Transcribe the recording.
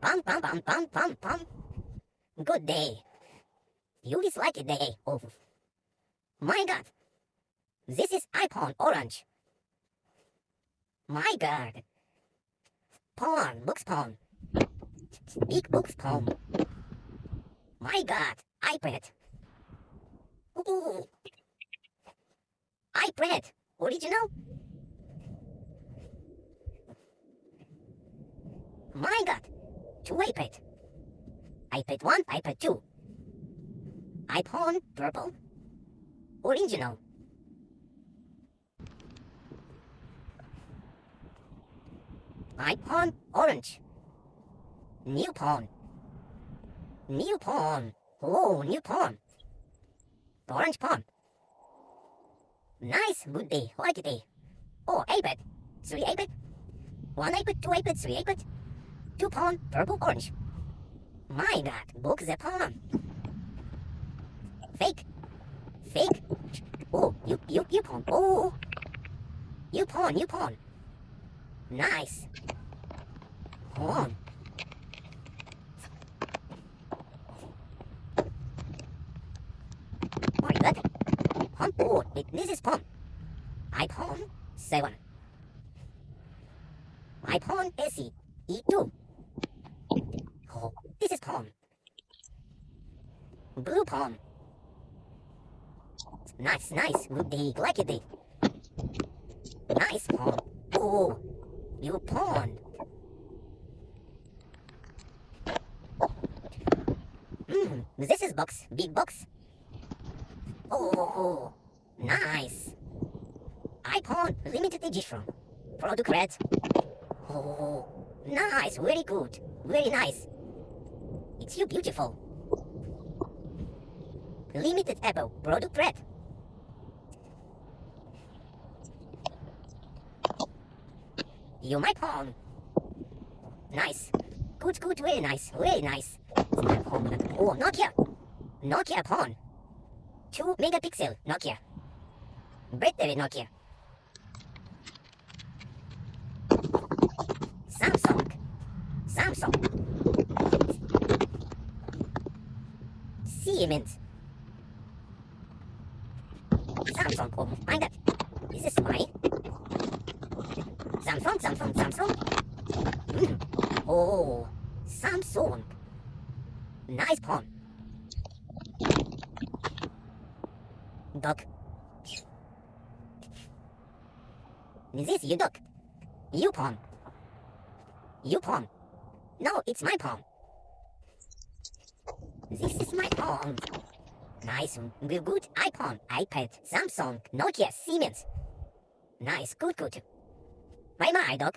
Pam, pam, pam, pam, pam, pam. Good day. You dislike a day of. My God. This is iPhone orange. My God. Pawn, books pawn. Big books pawn. My God. iPad. Ooh. iPad. Original. My God. Two iPad. iPad 1, iPad 2. iPhone purple. Original. iPhone orange. New pawn. New pawn. Oh, new pawn. Orange pawn. Nice, good day, like day. Oh, iPad. 3 iPad. 1 iPad, 2 iPad, 3 iPad. 2 pawn, purple, orange. My God, book the pawn. Fake. Fake. Oh, you pawn. Oh. You pawn, you pawn. Nice. Pawn. My God. Pawn. Oh, this is pawn. I pawn 7. I pawn SE E2. Oh, this is pawn. Blue pawn. Nice, nice. Good day, like it day. Nice pawn. Oh, you pawn. This is box, big box. Oh, nice. I pawn limited edition. Product red. Oh, nice, very good, very nice. It's you beautiful. Limited Apple, product red. You my pawn. Nice. Good, good, very nice, very nice. Oh, Nokia. Nokia pawn. 2 megapixel Nokia. Battery Nokia. Samsung. Samsung. Siemens. Samsung. Oh my God. This is mine. Samsung, Samsung, Samsung. Oh, Samsung. Nice pawn. Duck. This you duck. You pawn. You pawn. No, it's my pawn. This is my pawn. Nice, good, good. iPhone, iPad, Samsung, Nokia, Siemens. Nice, good, good. Bye bye, dog.